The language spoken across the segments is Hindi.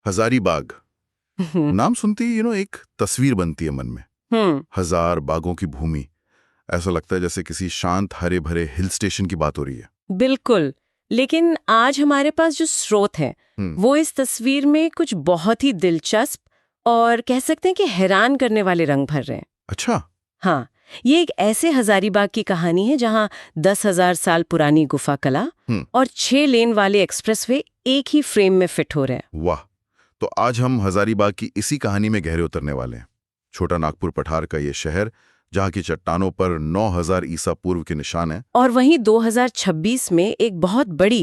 हजारीबाग नाम सुनते ही एक तस्वीर बनती है मन में। हजार बागों की भूमि, ऐसा लगता है जैसे किसी शांत हरे भरे हिल स्टेशन की बात हो रही है। बिल्कुल, लेकिन आज हमारे पास जो स्रोत है वो इस तस्वीर में कुछ बहुत ही दिलचस्प और कह सकते हैं कि हैरान करने वाले रंग भर रहे हैं। अच्छा। हाँ, ये एक ऐसे हजारीबाग की कहानी है जहाँ 10,000 साल पुरानी गुफा कला और 6 लेन वाले एक्सप्रेसवे एक ही फ्रेम में फिट हो रहे हैं। वाह, तो आज हम हजारीबाग की इसी कहानी में गहरे उतरने वाले हैं। छोटा नागपुर पठार का ये शहर जहाँ की चट्टानों पर 9000 ईसा पूर्व के निशान हैं, और वहीं 2026 में एक बहुत बड़ी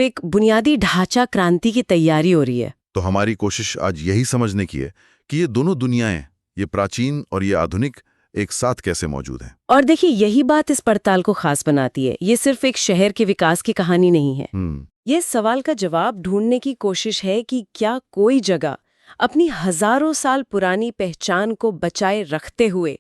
एक बुनियादी ढांचा क्रांति की तैयारी हो रही है। तो हमारी कोशिश आज यही समझने की है कि ये दोनों दुनियाएं, ये प्राचीन और ये आधुनिक, एक साथ कैसे मौजूद हैं। और देखिए, यही बात इस पड़ताल को खास बनाती है। ये सिर्फ एक शहर के विकास की कहानी नहीं है। ये सवाल का जवाब ढूंढने की कोशिश है कि क्या कोई जगह अपनी हजारों साल पुरानी पहचान को बचाए रखते हुए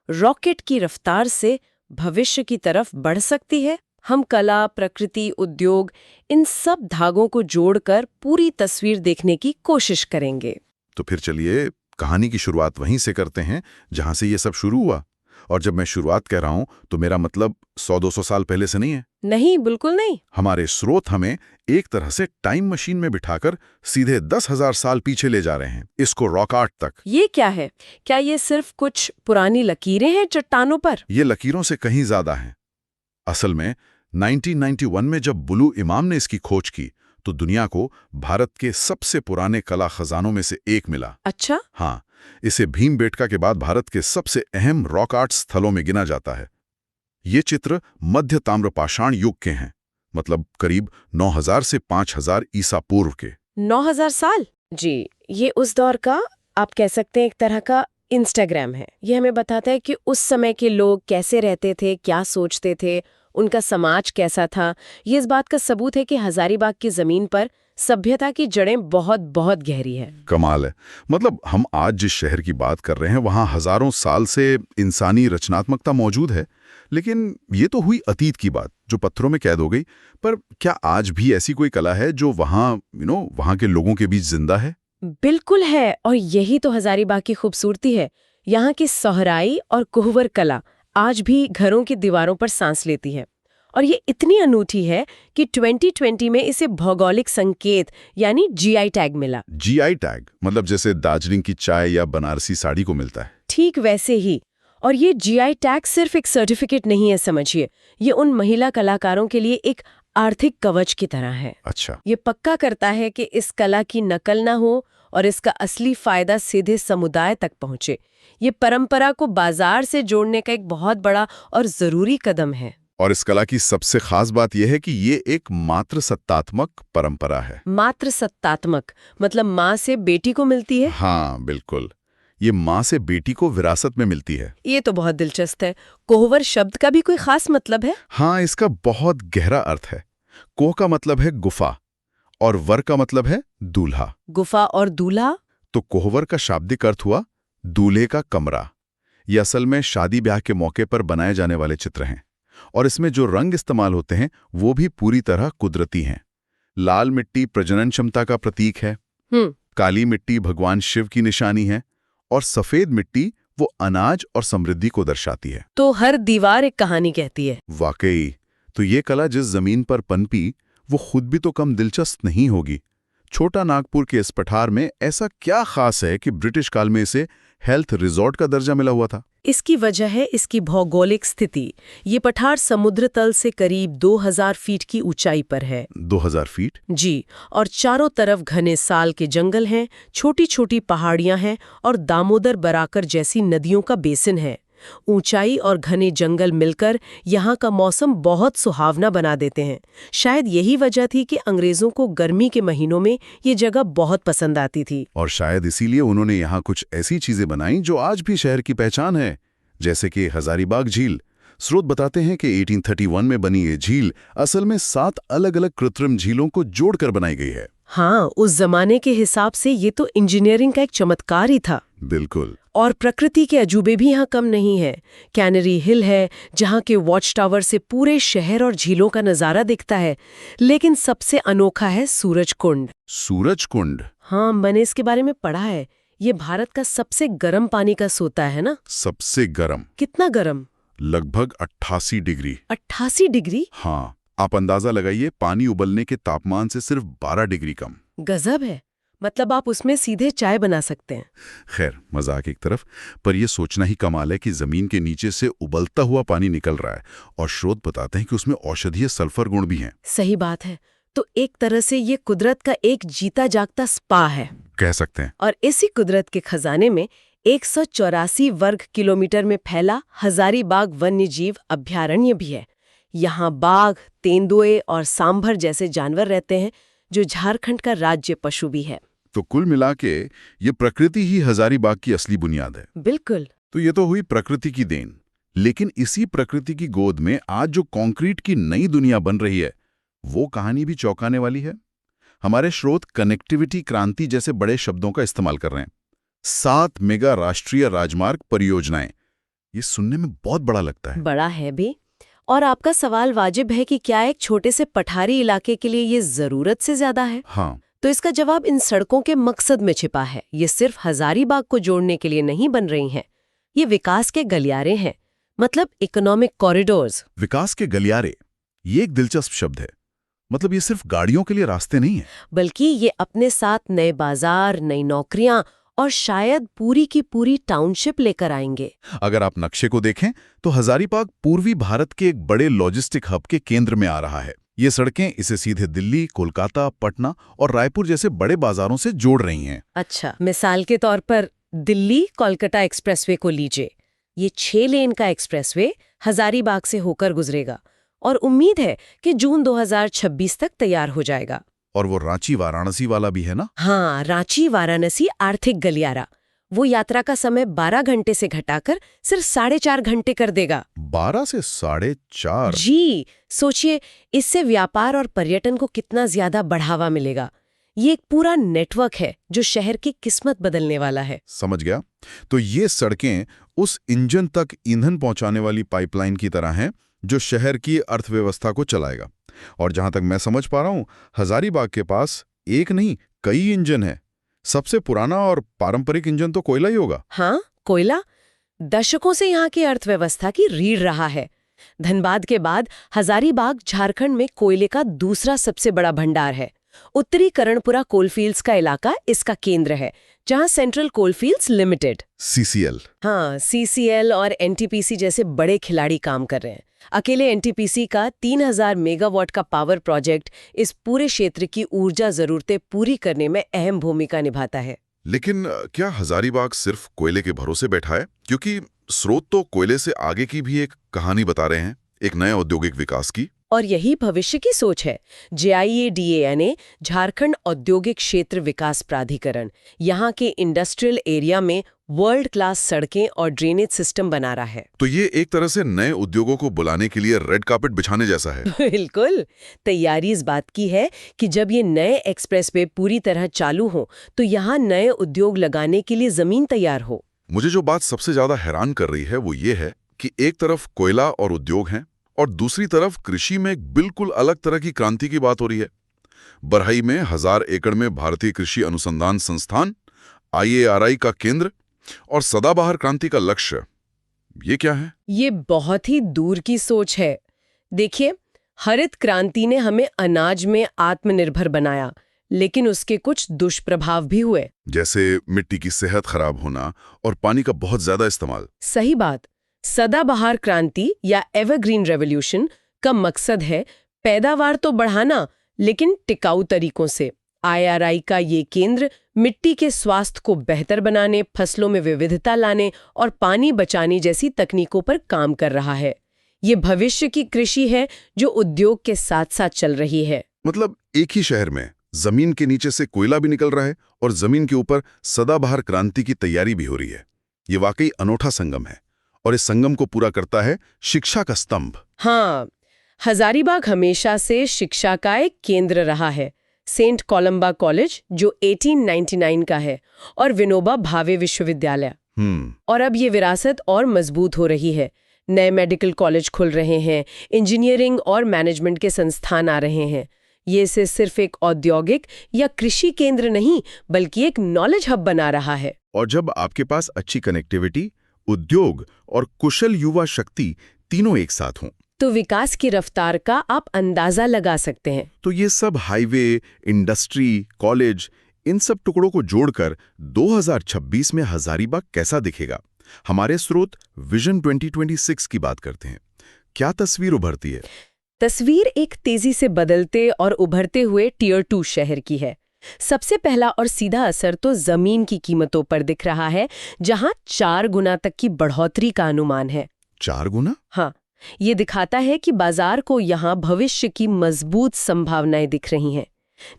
रॉकेट की रफ्तार से भविष्य की तरफ बढ़ सकती है। हम कला, प्रकृति, उद्योग, इन सब धागों को जोड़कर पूरी तस्वीर देखने की कोशिश करेंगे। तो फिर चलिए कहानी की शुरुआत वहीं से करते हैं जहां से ये सब शुरू हुआ। और जब मैं शुरुआत कह रहा हूं तो मेरा मतलब 100-200 साल पहले से नहीं है। नहीं, बिल्कुल नहीं। हमारे स्रोत हमें एक तरह से टाइम मशीन में बिठाकर सीधे 10,000 साल पीछे ले जा रहे हैं, इसको रॉक आर्ट तक। ये क्या है? क्या ये सिर्फ कुछ पुरानी लकीरें हैं चट्टानों पर? ये लकीरों से कहीं ज्यादा हैं। असल में 1991 में जब बुलू इमाम ने इसकी खोज की तो दुनिया को भारत के सबसे पुराने कला खजानों में से एक मिला। अच्छा? हाँ, इसे भीमबेटका के बाद भारत के सबसे अहम रॉक आर्ट स्थलों में गिना जाता है। ये चित्र मध्य ताम्रपाषाण युग के हैं, मतलब करीब 9000 से 5000 ईसा पूर्व के। 9000 साल? जी, ये उस दौर का, आप कह सकते हैं, एक तरह का इंस्टाग्राम है। ये हमें बताता है कि उस समय के लोग कैसे रहते थे, क्या सोचते थे, उनका समाज कैसा था। ये इस बात का सबूत है कि हजारीबाग की जमीन पर सभ्यता की जड़ें बहुत बहुत गहरी है। कमाल है। मतलब हम आज जिस शहर की बात कर रहे हैं वहां हजारों साल से इंसानी रचनात्मकता मौजूद है, लेकिन ये तो हुई अतीत की बात जो पत्थरों में कैद हो गई। पर क्या आज भी ऐसी कोई कला है जो वहां के लोगों के बीच जिंदा है? बिल्कुल है, और यही तो हजारीबाग की खूबसूरती है। यहाँ की सोहराई और कोहबर कला आज भी घरों की दीवारों पर सांस लेती है, और ये इतनी अनूठी है कि 2020 में इसे भौगोलिक संकेत यानी जीआई टैग मिला। जीआई टैग मतलब जैसे दार्जिलिंग की चाय या बनारसी साड़ी को मिलता है? ठीक वैसे ही। और ये जीआई टैग सिर्फ एक सर्टिफिकेट नहीं है, समझिए, ये उन महिला कलाकारों के लिए एक आर्थिक कवच की तरह है। अच्छा। ये पक्का करता है कि इस कला की नकल ना हो और इसका असली फायदा सीधे समुदाय तक पहुंचे। ये परंपरा को बाजार से जोड़ने का एक बहुत बड़ा और जरूरी कदम है। और इस कला की सबसे खास बात यह है कि ये एक मात्र सत्तात्मक परंपरा है। मात्र सत्तात्मक मतलब माँ से बेटी को मिलती है? हाँ बिल्कुल, ये माँ से बेटी को विरासत में मिलती है। ये तो बहुत दिलचस्प है। कोहवर शब्द का भी कोई खास मतलब है? हाँ, इसका बहुत गहरा अर्थ है। कोह का मतलब है गुफा और वर का मतलब है दूल्हा। गुफा और दूल्हा? तो कोहवर का शाब्दिक अर्थ हुआ दूल्हे का कमरा। ये असल में शादी ब्याह के मौके पर बनाए जाने वाले चित्र हैं, और इसमें जो रंग इस्तेमाल होते हैं वो भी पूरी तरह कुदरती हैं। लाल मिट्टी प्रजनन क्षमता का प्रतीक है, काली मिट्टी भगवान शिव की निशानी है, और सफेद मिट्टी वो अनाज और समृद्धि को दर्शाती है। तो हर दीवार एक कहानी कहती है। वाकई, तो ये कला जिस जमीन पर पनपी वो खुद भी तो कम दिलचस्प नहीं होगी। छोटा नागपुर के इस पठार में ऐसा क्या खास है कि ब्रिटिश काल में इसे हेल्थ रिजॉर्ट का दर्जा मिला हुआ था? इसकी वजह है इसकी भौगोलिक स्थिति। ये पठार समुद्र तल से करीब 2000 फीट की ऊंचाई पर है। 2000 फीट? जी, और चारों तरफ घने साल के जंगल हैं, छोटी छोटी पहाड़ियां हैं और दामोदर बराकर जैसी नदियों का बेसिन है। ऊंचाई और घने जंगल मिलकर यहाँ का मौसम बहुत सुहावना बना देते हैं। शायद यही वजह थी कि अंग्रेजों को गर्मी के महीनों में ये जगह बहुत पसंद आती थी। और शायद इसीलिए उन्होंने यहाँ कुछ ऐसी चीजें बनाई जो आज भी शहर की पहचान है, जैसे कि हजारीबाग झील। स्रोत बताते हैं कि 1831 में बनी ये झील असल में 7 अलग अलग कृत्रिम झीलों को जोड़कर बनाई गई है। हाँ, उस जमाने के हिसाब से ये तो इंजीनियरिंग का एक चमत्कार ही था। बिल्कुल। और प्रकृति के अजूबे भी यहाँ कम नहीं है। कैनरी हिल है, जहाँ के वॉच टावर से पूरे शहर और झीलों का नजारा दिखता है। लेकिन सबसे अनोखा है सूरज कुंड। सूरज कुंड? हाँ, मैंने इसके बारे में पढ़ा है। ये भारत का सबसे गर्म पानी का सोता है ना? सबसे गर्म। कितना गर्म? लगभग 88 डिग्री। 88 डिग्री? हाँ, आप अंदाजा लगाइए, पानी उबलने के तापमान से सिर्फ 12 डिग्री कम। गजब है। मतलब आप उसमें सीधे चाय बना सकते हैं। खैर, मजाक एक तरफ, पर यह सोचना ही कमाल है कि जमीन के नीचे से उबलता हुआ पानी निकल रहा है और स्रोत बताते हैं कि उसमें औषधीय सल्फर गुण भी हैं। सही बात है। तो एक तरह से ये कुदरत का एक जीता जागता स्पा है, कह सकते हैं। और इसी कुदरत के खजाने में 184 वर्ग किलोमीटर में फैला हजारीबाग वन्यजीव अभयारण्य भी है। यहाँ बाघ, तेंदुए और सांभर जैसे जानवर रहते हैं, जो झारखंड का राज्य पशु भी है। तो कुल मिला के ये प्रकृति ही हजारीबाग की असली बुनियाद है। बिल्कुल। तो ये तो हुई प्रकृति की देन, लेकिन इसी प्रकृति की गोद में आज जो कंक्रीट की नई दुनिया बन रही है, वो कहानी भी चौंकाने वाली है। हमारे स्रोत कनेक्टिविटी क्रांति जैसे बड़े शब्दों का इस्तेमाल कर रहे हैं। 7 मेगा राष्ट्रीय राजमार्ग परियोजनाएं, ये सुनने में बहुत बड़ा लगता है। बड़ा है भी। और आपका सवाल वाजिब है कि क्या एक छोटे से पठारी इलाके के लिए ये जरूरत से ज्यादा है? हाँ। तो इसका जवाब इन सड़कों के मकसद में छिपा है। ये सिर्फ हजारीबाग को जोड़ने के लिए नहीं बन रही हैं। ये विकास के गलियारे हैं, मतलब इकोनॉमिक कॉरिडोर्स। विकास के गलियारे, ये एक दिलचस्प शब्द है। मतलब ये सिर्फ गाड़ियों के लिए रास्ते नहीं है, बल्कि ये अपने साथ नए बाजार, नई नौकरियां और शायद पूरी की पूरी टाउनशिप लेकर आएंगे। अगर आप नक्शे को देखें तो हजारीबाग पूर्वी भारत के एक बड़े लॉजिस्टिक हब के केंद्र में आ रहा है। ये सड़कें इसे सीधे दिल्ली, कोलकाता, पटना और रायपुर जैसे बड़े बाजारों से जोड़ रही हैं। अच्छा, मिसाल के तौर पर दिल्ली कोलकाता एक्सप्रेसवे को लीजिए। ये 6 लेन का एक्सप्रेसवे हजारीबाग से होकर गुजरेगा और उम्मीद है कि जून 2026 तक तैयार हो जाएगा। और वो रांची वाराणसी वाला भी है ना? हाँ, रांची वाराणसी आर्थिक गलियारा, वो यात्रा का समय 12 घंटे से घटाकर सिर्फ 4.5 घंटे कर देगा। 12 से 4.5? जी, सोचिए, इससे व्यापार और पर्यटन को कितना ज्यादा बढ़ावा मिलेगा। ये एक पूरा नेटवर्क है जो शहर की किस्मत बदलने वाला है। समझ गया। तो ये सड़कें उस इंजन तक ईंधन पहुंचाने वाली पाइपलाइन की तरह हैं जो शहर की अर्थव्यवस्था को चलाएगा। और जहां तक मैं समझ पा रहा हूं, हजारीबाग के पास एक नहीं कई इंजन है। सबसे पुराना और पारंपरिक इंजन तो कोयला ही होगा। हाँ, कोयला दशकों से यहाँ की अर्थव्यवस्था की रीढ़ रहा है। धनबाद के बाद हजारीबाग झारखंड में कोयले का दूसरा सबसे बड़ा भंडार है। उत्तरी करणपुरा कोलफील्ड्स का इलाका इसका केंद्र है, जहां सेंट्रल कोलफील्ड्स लिमिटेड CCL। हाँ, CCL और NTPC जैसे बड़े खिलाड़ी काम कर रहे हैं। अकेले NTPC का 3000 मेगावाट का पावर प्रोजेक्ट इस पूरे क्षेत्र की ऊर्जा जरूरतें पूरी करने में अहम भूमिका निभाता है। लेकिन क्या हजारीबाग सिर्फ कोयले के भरोसे बैठा है? क्योंकि स्रोत तो कोयले से आगे की भी एक कहानी बता रहे हैं, एक नए औद्योगिक विकास की। और यही भविष्य की सोच है। JIADA यानी झारखंड औद्योगिक क्षेत्र विकास प्राधिकरण यहाँ के इंडस्ट्रियल एरिया में वर्ल्ड क्लास सड़कें और ड्रेनेज सिस्टम बना रहा है। तो ये एक तरह से नए उद्योगों को बुलाने के लिए रेड कार्पेट बिछाने जैसा है। बिल्कुल। तैयारी इस बात की है कि जब ये नए एक्सप्रेसवे पूरी तरह चालू हो तो यहाँ नए उद्योग लगाने के लिए जमीन तैयार हो। मुझे जो बात सबसे ज्यादा हैरान कर रही है वो ये है कि एक तरफ कोयला और उद्योग हैं और दूसरी तरफ कृषि में एक बिल्कुल अलग तरह की क्रांति की बात हो रही है। बरहई में 1000 एकड़ में भारतीय कृषि अनुसंधान संस्थान, IARI का केंद्र और सदाबहार क्रांति का लक्ष्य, ये क्या है? ये बहुत ही दूर की सोच है। देखिए, हरित क्रांति ने हमें अनाज में आत्मनिर्भर बनाया, लेकिन उसके कुछ दुष्प्रभाव भी हुए, जैसे मिट्टी की सेहत खराब होना और पानी का बहुत ज्यादा इस्तेमाल। सही बात। सदाबहार क्रांति या एवरग्रीन रेवोल्यूशन का मकसद है पैदावार तो बढ़ाना, लेकिन टिकाऊ तरीकों से। IRI का ये केंद्र मिट्टी के स्वास्थ्य को बेहतर बनाने, फसलों में विविधता लाने और पानी बचाने जैसी तकनीकों पर काम कर रहा है। ये भविष्य की कृषि है जो उद्योग के साथ साथ चल रही है। मतलब एक ही शहर में जमीन के नीचे से कोयला भी निकल रहा है और जमीन के ऊपर सदाबहार क्रांति की तैयारी भी हो रही है। ये वाकई अनोखा संगम है और इस संगम को पूरा करता है शिक्षा का स्तंभ। हाँ, हजारीबाग हमेशा से शिक्षा का एक केंद्र रहा है। सेंट कोलंबा कॉलेज जो 1899 का है और विनोबा भावे विश्वविद्यालय। और अब ये विरासत और मजबूत हो रही है। नए मेडिकल कॉलेज खुल रहे हैं, इंजीनियरिंग और मैनेजमेंट के संस्थान आ रहे हैं। ये इसे सिर्फ एक औद्योगिक या कृषि केंद्र नहीं बल्कि एक नॉलेज हब बना रहा है। और जब आपके पास अच्छी कनेक्टिविटी, उद्योग और कुशल युवा शक्ति तीनों एक साथ हों, तो विकास की रफ्तार का आप अंदाजा लगा सकते हैं। तो ये सब हाईवे, इंडस्ट्री, कॉलेज, इन सब टुकड़ों को जोड़कर 2026 में हजारीबाग कैसा दिखेगा? हमारे स्रोत विजन 2026 की बात करते हैं। क्या तस्वीर उभरती है? तस्वीर एक तेजी से बदलते और उभरते हुए टियर 2 शहर की है। सबसे पहला और सीधा असर तो जमीन की कीमतों पर दिख रहा है, जहां 4 गुना तक की बढ़ोतरी का अनुमान है। 4 गुना? हाँ, ये दिखाता है कि बाजार को यहाँ भविष्य की मजबूत संभावनाएं दिख रही हैं।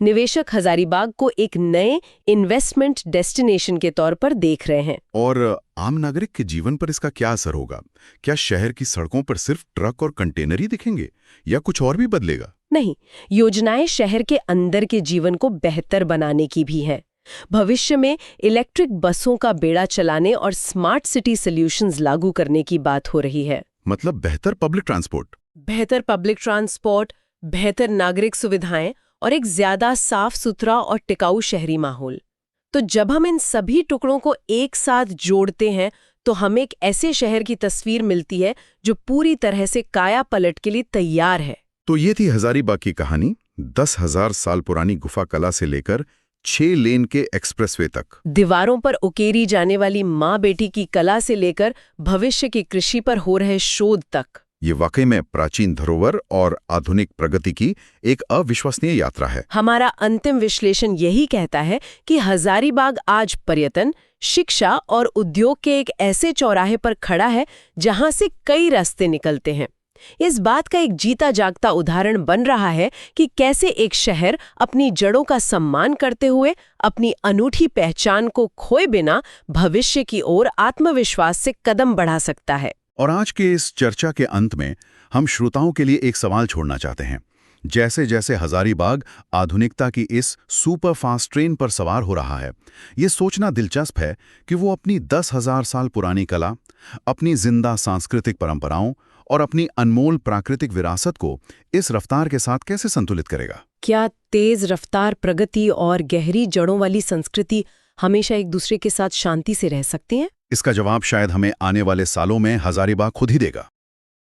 निवेशक हजारीबाग को एक नए इन्वेस्टमेंट डेस्टिनेशन के तौर पर देख रहे हैं। और आम नागरिक के जीवन पर इसका क्या असर होगा? क्या शहर की सड़कों पर सिर्फ ट्रक और कंटेनर ही दिखेंगे या कुछ और भी बदलेगा? नहीं, योजनाएं शहर के अंदर के जीवन को बेहतर बनाने की भी हैं। भविष्य में इलेक्ट्रिक बसों का बेड़ा चलाने और स्मार्ट सिटी सॉल्यूशंस लागू करने की बात हो रही है। मतलब बेहतर पब्लिक ट्रांसपोर्ट? बेहतर पब्लिक ट्रांसपोर्ट, बेहतर नागरिक सुविधाएं और एक ज्यादा साफ सुथरा और टिकाऊ शहरी माहौल। तो जब हम इन सभी टुकड़ों को एक साथ जोड़ते हैं तो हमें एक ऐसे शहर की तस्वीर मिलती है जो पूरी तरह से काया पलट के लिए तैयार है। तो ये थी हजारीबाग की कहानी, 10,000 साल पुरानी गुफा कला से लेकर 6 लेन के एक्सप्रेसवे तक। दीवारों पर उकेरी जाने वाली माँ बेटी की कला से लेकर भविष्य की कृषि पर हो रहे शोध तक। ये वाकई में प्राचीन धरोहर और आधुनिक प्रगति की एक अविश्वसनीय यात्रा है। हमारा अंतिम विश्लेषण यही कहता है कि हजारीबाग आज पर्यटन, शिक्षा और उद्योग के एक ऐसे चौराहे पर खड़ा है जहां से कई रास्ते निकलते हैं। इस बात का एक जीता जागता उदाहरण बन रहा है कि कैसे एक शहर अपनी जड़ों का सम्मान करते हुए अपनी अनूठी पहचान को खोए बिना भविष्य की ओर आत्मविश्वास से कदम बढ़ा सकता है। और आज के इस चर्चा के अंत में हम श्रोताओं के लिए एक सवाल छोड़ना चाहते हैं। जैसे जैसे हजारीबाग आधुनिकता की इस सुपर फास्ट ट्रेन पर सवार हो रहा है, ये सोचना दिलचस्प है कि वो अपनी 10,000 साल पुरानी कला, अपनी जिंदा सांस्कृतिक परंपराओं और अपनी अनमोल प्राकृतिक विरासत को इस रफ्तार के साथ कैसे संतुलित करेगा। क्या तेज रफ्तार प्रगति और गहरी जड़ों वाली संस्कृति हमेशा एक दूसरे के साथ शांति से रह सकती हैं? इसका जवाब शायद हमें आने वाले सालों में हजारीबाग खुद ही देगा।